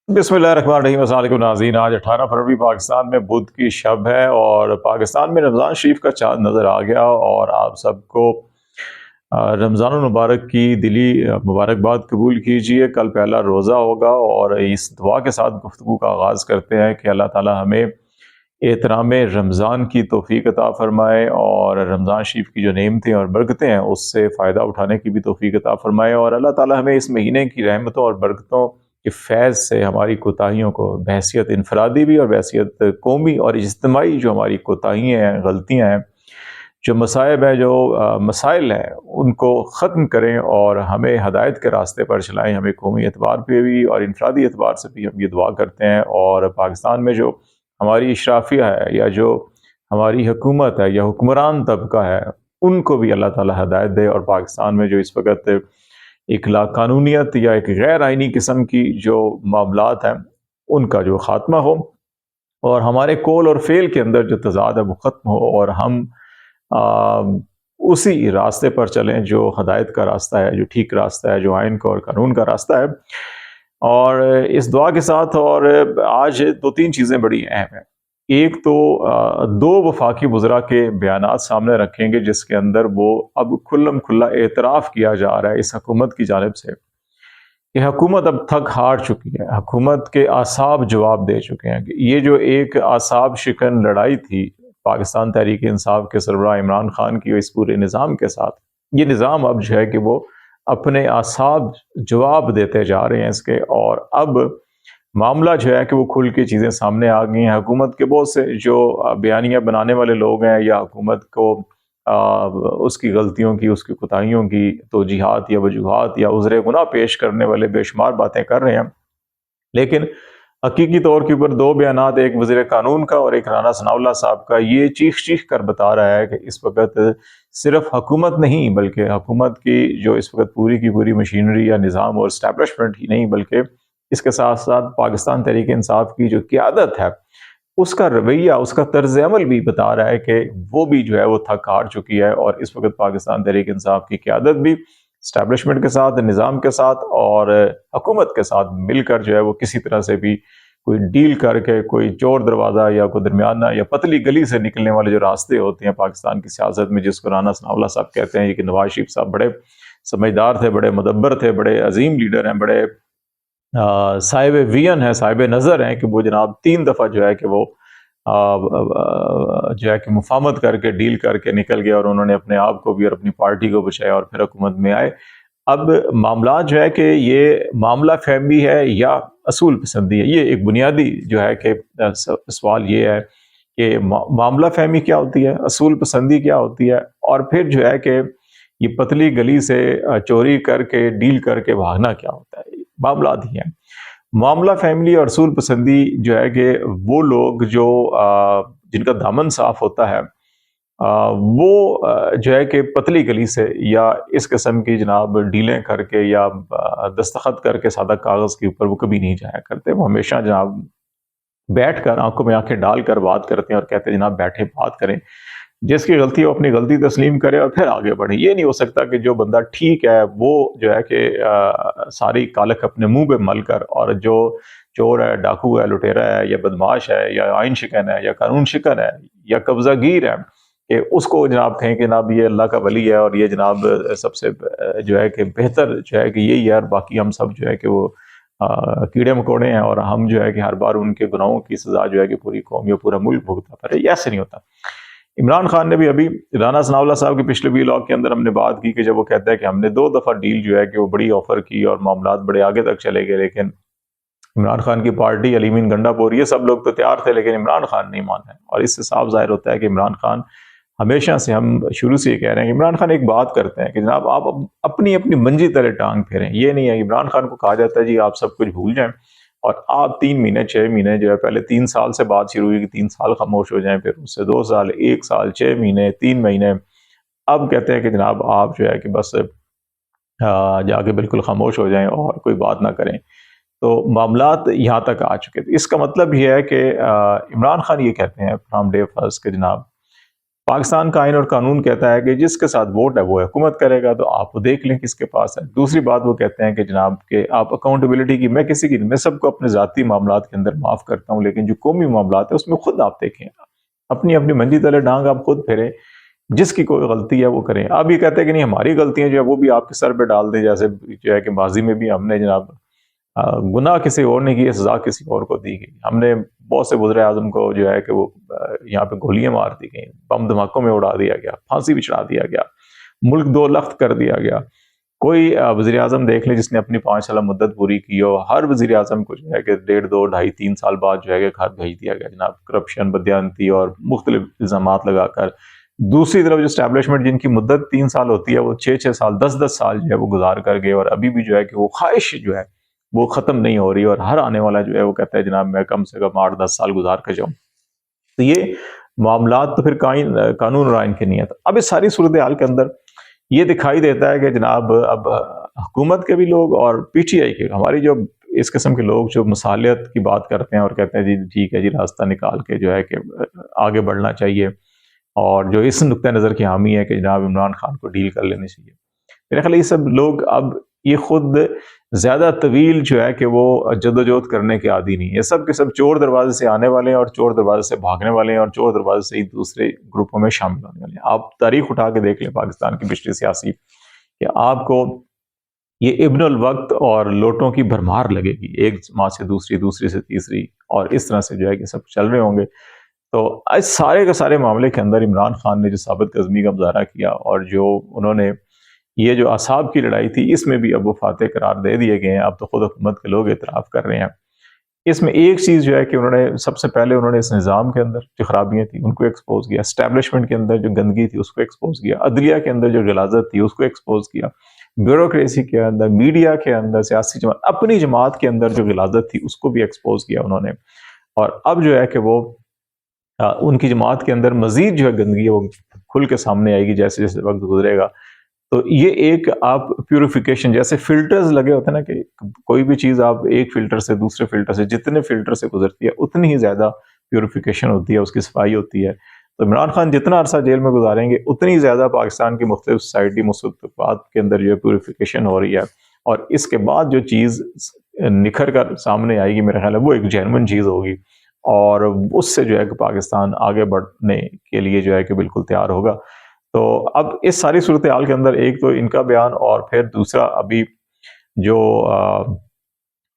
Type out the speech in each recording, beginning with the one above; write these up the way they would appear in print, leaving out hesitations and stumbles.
बिस्मिल्लाहिर्रहमानिर्रहीम। अस्सलाम वालेकुम नाज़रीन। आज 18 फरवरी पाकिस्तान में बुध की शब है और पाकिस्तान में रमज़ान शरीफ का चाँद नज़र आ गया और आप सबको रमज़ानुल मुबारक की दिली मुबारकबाद कबूल कीजिए। कल पहला रोज़ा होगा और इस दुआ के साथ गुफ्तगू का आगाज़ करते हैं कि अल्लाह ताला हमें एहतराम रमज़ान की तौफ़ीक अता फ़रमाए और रमज़ान शरीफ की जो नेमतें और बरकतें हैं उससे फ़ायदा उठाने की भी तौफ़ीक अता फ़रमाए और अल्लाह ताला हमें इस महीने की रहमतों और बरकतों के फैज़ से हमारी कोताहियों को बहैसियत इनफ़रादी भी और बहैसियत कौमी और इज्तिमाई जो हमारी कोताहियाँ हैं, गलतियाँ हैं, जो मसाइब हैं, जो मसाइल हैं, उनको ख़त्म करें और हमें हदायत के रास्ते पर चलाएँ। हमें कौमी एतबार पे भी और इनफ़रादी एतबार से भी हम ये दुआ करते हैं। और पाकिस्तान में जो हमारी इशराफिया है या जो हमारी हुकूमत है या हुक्मरान तबका है, उनको भी अल्लाह ताला हदायत दे और पाकिस्तान में जो इस वक़्त एक लाक़ानूनियत या एक गैर आइनी किस्म की जो मामलात हैं, उनका जो ख़ात्मा हो और हमारे कौल और फ़ेल के अंदर जो तज़ाद है वो ख़त्म हो और हम अ, उसी रास्ते पर चलें जो हदायत का रास्ता है, जो ठीक रास्ता है, जो आइन का और कानून का रास्ता है। और इस दुआ के साथ और आज 2-3 चीज़ें बड़ी अहम हैं। एक तो 2 वफ़ाकी वज़रा के बयानात सामने रखेंगे जिसके अंदर वो अब खुल्लम खुल्ला एतराफ़ किया जा रहा है इस हुकूमत की जानिब से कि हुकूमत अब थक हार चुकी है। हुकूमत के असाब जवाब दे चुके हैं कि ये जो एक असाब शिकन लड़ाई थी पाकिस्तान तहरीक इंसाफ के सरबराह इमरान खान की इस पूरे निज़ाम के साथ, ये निज़ाम अब जो है कि वो अपने असाब जवाब देते जा रहे हैं इसके। और अब मामला जो है कि वो खुल के चीज़ें सामने आ गई हैं। हुकूमत के बहुत से जो बयानियाँ बनाने वाले लोग हैं या हुकूमत को उसकी गलतियों की, उसकी कोताहियों की तौजीहात या वजूहात या उज़्र गुनाह पेश करने वाले बेशुमार बातें कर रहे हैं। लेकिन हकीकी तौर के ऊपर 2 बयानात, एक वज़ीर कानून का और एक राना सनाउल्लाह साहब का, ये चीख-चीख कर बता रहा है कि इस वक़्त सिर्फ़ हुकूमत नहीं बल्कि हुकूमत की जो इस वक़्त पूरी की पूरी मशीनरी या निज़ाम और एस्टेब्लिशमेंट ही नहीं बल्कि इसके साथ-साथ पाकिस्तान तहरीक इंसाफ की जो क़यादत है, उसका रवैया, उसका तर्ज़ अमल भी बता रहा है कि वो भी जो है वो थक हार चुकी है और इस वक़्त पाकिस्तान तहरीक इंसाफ की क़यादत भी एस्टेब्लिशमेंट के साथ, निज़ाम के साथ और हुकूमत के साथ मिलकर जो है वो किसी तरह से भी कोई डील करके, कोई चोर दरवाज़ा या कोई दरमियाना या पतली गली से निकलने वाले जो रास्ते होते हैं पाकिस्तान की सियासत में, जिसको राना सनाउल्लाह साहब कहते हैं कि नवाज़ शरीफ साहब बड़े समझदार थे, बड़े मुदब्बर थे, बड़े अज़ीम लीडर हैं, बड़े साहिब विज़न हैं, साहिब नज़र हैं कि वो जनाब 3 दफ़ा जो है कि वो जो है कि मुफ़ाहमत करके, डील करके निकल गए और उन्होंने अपने आप को भी और अपनी पार्टी को बचाया और फिर हुकूमत में आए। अब मामला जो है कि ये मामला फ़हमी है या असूल पसंदी है, ये एक बुनियादी जो है कि सवाल ये है कि मामला फ़हमी क्या होती है, असूल पसंदी क्या होती है और फिर जो है कि ये पतली गली से चोरी करके, डील करके भागना क्या होता है? मामलात ही हैं। मामला फ़ैमिली और असूल पसंदी जो है कि वो लोग जो जिनका दामन साफ़ होता है, वो जो है कि पतली गली से या इस किस्म की जनाब डीलें करके या दस्तखत करके सादा कागज़ के ऊपर वो कभी नहीं जाया करते। वो हमेशा जनाब बैठकर आँखों में आँखें डालकर बात करते हैं और कहते हैं जनाब बैठे बात करें। जिसकी गलती है वो अपनी गलती तस्लीम करे और फिर आगे बढ़े। ये नहीं हो सकता कि जो बंदा ठीक है वो जो है कि सारी कालख अपने मुँह पे मल कर और जो चोर है, डाकू है, लुटेरा है या बदमाश है या आइन शिकन है या कानून शिकन है या कब्ज़ागीर है कि उसको जनाब कहें कि जनाब ये अल्लाह का वली है और ये जनाब सबसे जो है कि बेहतर जो है कि यही है और बाकी हम सब जो है कि वो कीड़े-मकोड़े हैं और हम जो है कि हर बार उनके गुनाहों की सज़ा जो है कि पूरी कौम या पूरा मुल्क भुगतना पड़े। ये ऐसे नहीं होता। इमरान खान ने भी अभी राना सनाउल्लाह साहब के पिछले व्लॉग के अंदर हमने बात की कि जब वो कहता है कि हमने 2 दफ़ा डील जो है कि वो बड़ी ऑफ़र की और मामलात बड़े आगे तक चले गए, लेकिन इमरान खान की पार्टी, अली मीन गंडापुर, ये सब लोग तो तैयार थे लेकिन इमरान खान नहीं माना है। और इससे साफ ज़ाहिर होता है कि इमरान खान हमेशा से, हम शुरू से ये कह रहे हैं कि इमरान खान एक बात करते हैं कि जनाब आप अपनी मंजी तले टांग फेरें। ये नहीं है, इमरान खान को कहा जाता है जी आप सब कुछ भूल जाएँ और आप 3 महीने 6 महीने जो है, पहले 3 साल से बात शुरू हुई कि 3 साल खामोश हो जाएँ, फिर उससे 2 साल, 1 साल, 6 महीने, 3 महीने। अब कहते हैं कि जनाब आप जो है कि बस जाके बिल्कुल खामोश हो जाएँ और कोई बात ना करें। तो मामलात यहाँ तक आ चुके थे। इसका मतलब ये है कि इमरान खान ये कहते हैं फ्रॉम डे फर्स्ट कि जनाब پاکستان کا آئین اور قانون کہتا ہے کہ جس کے ساتھ ووٹ ہے وہ حکومت کرے گا، تو آپ دیکھ لیں کس کے پاس ہے۔ دوسری بات وہ کہتے ہیں کہ جناب کہ آپ اکاؤنٹیبلٹی کی، میں کسی کی، میں سب کو اپنے ذاتی معاملات کے اندر معاف کرتا ہوں، لیکن جو قومی معاملات ہے اس میں خود آپ دیکھیں، اپنی اپنی منجی تلے ڈانگ آپ خود پھیریں، جس کی کوئی غلطی ہے وہ کریں۔ آپ یہ کہتے ہیں کہ نہیں ہماری غلطیاں جو ہے وہ بھی آپ کے سر پہ ڈال دیں، جیسے جو ہے کہ ماضی میں بھی ہم نے جناب گناہ کسی اور نے کی، سزا کسی اور کو دی گئی۔ ہم نے بہت سے وزیر اعظم کو جو ہے کہ وہ یہاں پہ گولیاں مار دی گئیں، بم دھماکوں میں اڑا دیا گیا، پھانسی بھی چڑھا دیا گیا، ملک دو لخت کر دیا گیا۔ کوئی وزیر اعظم دیکھ لیں جس نے اپنی 5 سالہ مدت پوری کی ہو، ہر وزیر اعظم کو جو ہے کہ 1.5 2 2.5 3 سال بعد جو ہے کہ گھر بھیج دیا گیا جناب، کرپشن، بدیانتی اور مختلف الزامات لگا کر۔ دوسری طرف جو اسٹیبلشمنٹ جن کی مدت 3 سال ہوتی ہے وہ 6 سال 10 سال جو ہے وہ گزار کر گئے، اور ابھی بھی جو ہے کہ وہ خواہش جو ہے وہ ختم نہیں ہو رہی، اور ہر آنے والا جو ہے وہ کہتا ہے جناب میں کم سے کم 8 10 سال گزار کر جاؤں۔ تو یہ معاملات تو پھر قانون اور آئین کی نہیں ہے۔ اب اس ساری صورتحال کے اندر یہ دکھائی دیتا ہے کہ جناب اب حکومت کے بھی لوگ اور پی ٹی آئی کے، ہماری جو اس قسم کے لوگ جو مصالحت کی بات کرتے ہیں اور کہتے ہیں جی ٹھیک ہے جی راستہ نکال کے جو ہے کہ آگے بڑھنا چاہیے، اور جو اس نقطہ نظر کی حامی ہے کہ جناب عمران خان کو ڈیل کر لینی چاہیے، میرا خیال ہے یہ سب لوگ اب یہ خود زیادہ طویل جو ہے کہ وہ جدوجہد کرنے کے عادی نہیں، یہ سب کے سب چور دروازے سے آنے والے ہیں اور چور دروازے سے بھاگنے والے ہیں اور چور دروازے سے ہی دوسرے گروپوں میں شامل ہونے والے ہیں۔ آپ تاریخ اٹھا کے دیکھ لیں پاکستان کی پچھلی سیاسی، کہ آپ کو یہ ابن الوقت اور لوٹوں کی بھرمار لگے گی، ایک ماہ سے دوسری، دوسری سے تیسری، اور اس طرح سے جو ہے کہ سب چل رہے ہوں گے۔ تو اس سارے کے سارے معاملے کے اندر عمران خان نے جو ثابت قدمی کا مظاہرہ کیا، اور جو انہوں نے یہ جو اعصاب کی لڑائی تھی، اس میں بھی اب وہ فاتح قرار دے دیے گئے ہیں، اب تو خود حکومت کے لوگ اعتراف کر رہے ہیں۔ اس میں ایک چیز جو ہے کہ انہوں نے سب سے پہلے انہوں نے اس نظام کے اندر جو خرابیاں تھیں ان کو ایکسپوز کیا، اسٹیبلشمنٹ کے اندر جو گندگی تھی اس کو ایکسپوز کیا، عدلیہ کے اندر جو غلاظت تھی اس کو ایکسپوز کیا، بیوروکریسی کے اندر، میڈیا کے اندر، سیاسی جماعت، اپنی جماعت کے اندر جو غلاظت تھی اس کو بھی ایکسپوز کیا انہوں نے۔ اور اب جو ہے کہ وہ ان کی جماعت کے اندر مزید جو ہے گندگی وہ کھل کے سامنے آئے گی جیسے جیسے وقت گزرے گا۔ تو یہ ایک آپ پیوریفیکیشن، جیسے فلٹرز لگے ہوتے ہیں نا، کہ کوئی بھی چیز آپ ایک فلٹر سے دوسرے فلٹر سے، جتنے فلٹر سے گزرتی ہے اتنی ہی زیادہ پیوریفیکیشن ہوتی ہے، اس کی صفائی ہوتی ہے۔ تو عمران خان جتنا عرصہ جیل میں گزاریں گے اتنی زیادہ پاکستان کی مختلف سوسائٹی مصطلفات کے اندر جو ہے پیوریفیکیشن ہو رہی ہے، اور اس کے بعد جو چیز نکھر کر سامنے آئے گی میرا خیال ہے وہ ایک جینوئن چیز ہوگی، اور اس سے جو ہے کہ پاکستان آگے بڑھنے کے لیے جو ہے کہ بالکل تیار ہوگا۔ تو اب اس ساری صورتحال کے اندر ایک تو ان کا بیان، اور پھر دوسرا ابھی جو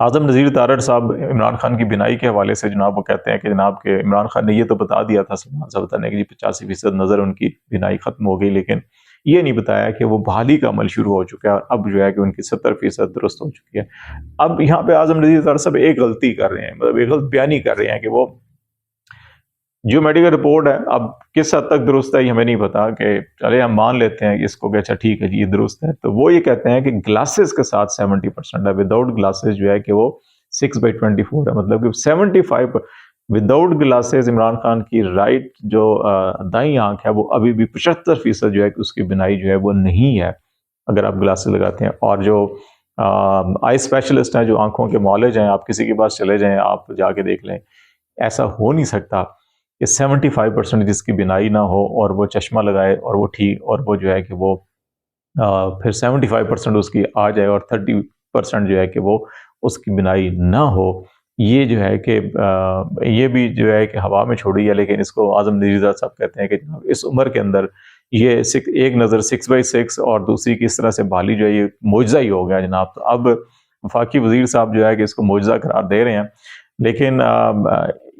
اعظم نذیر تارڑ صاحب عمران خان کی بینائی کے حوالے سے جناب وہ کہتے ہیں کہ جناب کہ عمران خان نے یہ تو بتا دیا تھا سلمان صاحب نے کہ 85% نظر ان کی بینائی ختم ہو گئی، لیکن یہ نہیں بتایا کہ وہ بحالی کا عمل شروع ہو چکا ہے، اب جو ہے کہ ان کی 70% درست ہو چکی ہے۔ اب یہاں پہ اعظم نذیر تارڑ صاحب ایک غلطی کر رہے ہیں، مطلب ایک غلط بیانی کر رہے ہیں کہ وہ جو میڈیکل رپورٹ ہے اب کس حد تک درست ہے یہ ہمیں نہیں پتا، کہ چلے ہم مان لیتے ہیں کہ اس کو کہ اچھا ٹھیک ہے جی یہ درست ہے، تو وہ یہ کہتے ہیں کہ گلاسز کے ساتھ 70% ہے، وداؤٹ گلاسز جو ہے کہ وہ 6/24 ہے، مطلب کہ 75 وداؤٹ گلاسز عمران خان کی رائٹ جو دائیں آنکھ ہے وہ ابھی بھی 75% جو ہے کہ اس کی بینائی جو ہے وہ نہیں ہے اگر آپ گلاسز لگاتے ہیں۔ اور جو آئی اسپیشلسٹ ہیں، جو آنکھوں کے معالج ہیں، آپ کسی کے پاس چلے جائیں، آپ جا کے دیکھ لیں، ایسا ہو نہیں سکتا کہ 75% جس کی بینائی نہ ہو اور وہ چشمہ لگائے اور وہ ٹھیک، اور وہ جو ہے کہ وہ پھر 75% اس کی آ جائے اور 30% جو ہے کہ وہ اس کی بینائی نہ ہو۔ یہ جو ہے کہ یہ بھی جو ہے کہ ہوا میں چھوڑی ہے، لیکن اس کو اعظم نذیر صاحب کہتے ہیں کہ اس عمر کے اندر یہ ایک نظر 6/6 اور دوسری کی اس طرح سے بحالی جو ہے یہ معجزہ ہی ہو گیا جناب۔ تو اب وفاقی وزیر صاحب جو ہے کہ اس کو معجزہ قرار دے رہے ہیں، لیکن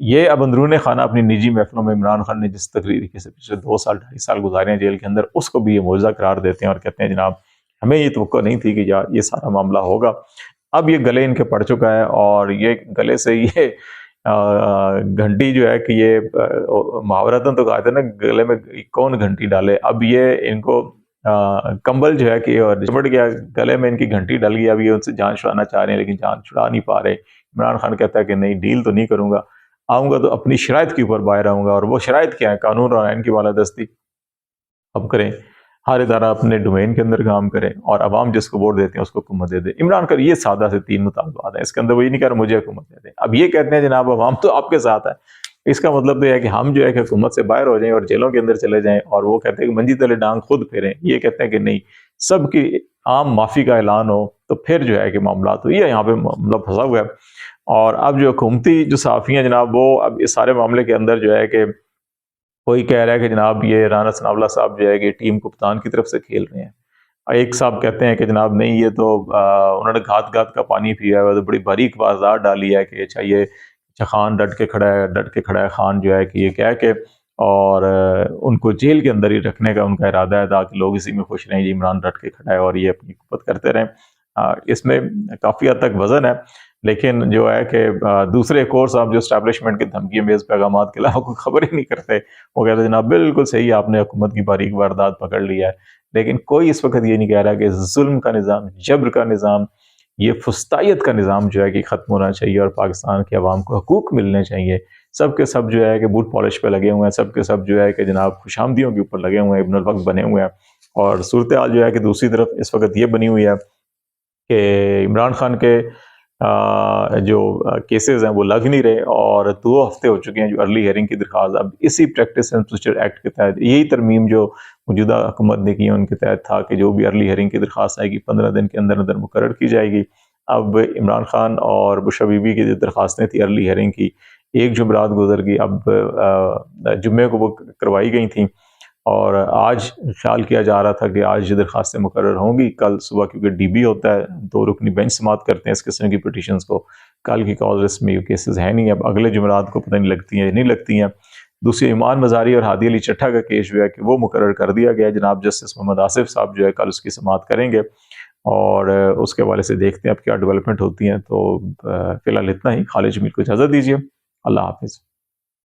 یہ اب اندرون خانہ اپنی نجی محفلوں میں عمران خان نے جس طریقے سے پچھلے 2 سال 2.5 سال گزارے ہیں جیل کے اندر، اس کو بھی یہ معجزہ قرار دیتے ہیں اور کہتے ہیں جناب ہمیں یہ توقع نہیں تھی کہ یہ سارا معاملہ ہوگا۔ اب یہ گلے ان کے پڑ چکا ہے، اور یہ گلے سے یہ گھنٹی جو ہے کہ یہ محاورتاً تو کہا تھا نا گلے میں کون گھنٹی ڈالے، اب یہ ان کو کمبل جو ہے کہ چپٹ گیا گلے میں، ان کی گھنٹی ڈل گئی، اب یہ ان سے جان چھڑانا چاہ رہے ہیں لیکن جان چھڑا نہیں پا رہے۔ عمران خان کہتا ہے کہ نہیں ڈیل تو نہیں کروں گا، آؤں گا تو اپنی شرائط کے اوپر باہر آؤں گا، اور وہ شرائط کیا ہے؟ قانون اور آئین کی بالادستی اب کریں، ہر ادارہ اپنے ڈومین کے اندر کام کرے، اور عوام جس کو ووٹ دیتے ہیں اس کو حکومت دے دے۔ عمران خان یہ سادہ سے 3 مطالبات ہیں، اس کے اندر وہ یہ نہیں کہہ رہا مجھے حکومت دے دیں۔ اب یہ کہتے ہیں جناب عوام تو آپ کے ساتھ ہے، इसका मतलब तो है कि हम जो है कि हुकूमत से बाहर हो जाएं और जेलों के अंदर चले जाएं, और वो कहते हैं कि मंजी तले डांग खुद फेरें। ये कहते हैं कि नहीं, सबकी आम माफ़ी का ऐलान हो तो फिर जो है कि मामला तो ये यहाँ पे मामला फंसा हुआ है। और अब जो हुकूमती जो सहाफ़ी हैं जनाब, वो अब इस सारे मामले के अंदर जो है कि कोई कह रहा है कि जनाब ये राना सनाउल्लाह साहब जो है कि टीम कप्तान की तरफ से खेल रहे हैं। एक साहब कहते हैं कि जनाब नहीं, ये तो उन्होंने घात-घात का पानी पिया है, तो बड़ी बारीक वारदात डाली है कि अच्छा ये अच्छा खान डट के खड़ा है खान जो है कि ये कह के, और उनको जेल के अंदर ही रखने का उनका इरादा है ताकि लोग इसी में खुश रहें, जी इमरान डट के खड़ा है और ये अपनी हुकूमत करते रहें। इसमें काफ़ी हद तक वज़न है, लेकिन जो है कि दूसरे एक और साहब जो एस्टैब्लिशमेंट की धमकी बेस पैगामात के अलावा कोई खबर ही नहीं करते, वो कहते हैं जनाब बिल्कुल सही, आपने हुकूमत की बारीक वारदात पकड़ लिया है। लेकिन कोई इस वक्त ये नहीं कह रहा कि जुल्म का निज़ाम, जब्र का निज़ाम, ये फुस्तायत का निज़ाम जो है कि ख़त्म होना चाहिए और पाकिस्तान की आवाम को हकूक़ मिलने चाहिए। सब के सब जो है कि बूट पॉलिश पे लगे हुए हैं, सब के सब जो है कि जनाब खुशामदियों के ऊपर लगे हुए हैं, इब्नुल वक्त बने हुए हैं। और सूरत हाल जो है कि दूसरी तरफ इस वक्त ये बनी हुई है कि इमरान खान के जो केसेस हैं वो लग नहीं रहे, और 2 हफ्ते हो चुके हैं जो अर्ली हियरिंग की दरख्वास्त। अब इसी प्रैक्टिस एंड प्रोसीजर एक्ट के तहत यही तरमीम जो मौजूदा हुकूमत ने की है उनके तहत था कि जो भी अर्ली हियरिंग की दरख्वास्त आएगी 15 दिन के अंदर अंदर मुकर्रर की जाएगी। अब इमरान खान और बुशरा बीबी की जो दरख्वास्तें थी अर्ली हियरिंग की, एक जुमेरात गुजर गई, अब जुम्मे को वो करवाई गई थी, और आज ख्याल किया जा रहा था कि आज दरख्वास्तें मुकर्रर होंगी कल सुबह, क्योंकि डीबी होता है, 2 रुकनी बेंच समाअत करते हैं इस किस्म की पिटीशंस को। कल की कॉल लिस्ट में ये केसेस है नहीं, अब अगले जुमेरात को पता नहीं लगती हैं नहीं लगती हैं। दूसरी ईमान मज़ारी और हादी अली चट्ठा का केस जो है कि वो मुकर्रर कर दिया गया है। जनाब जस्टिस मोहम्मद आसिफ साहब जो है कल उसकी समाअत करेंगे, और उसके हवाले से देखते हैं अब क्या डेवलपमेंट होती हैं। तो फ़िलहाल इतना ही। खालिद जमील को इजाज़त दीजिए। अल्लाह हाफ़िज़।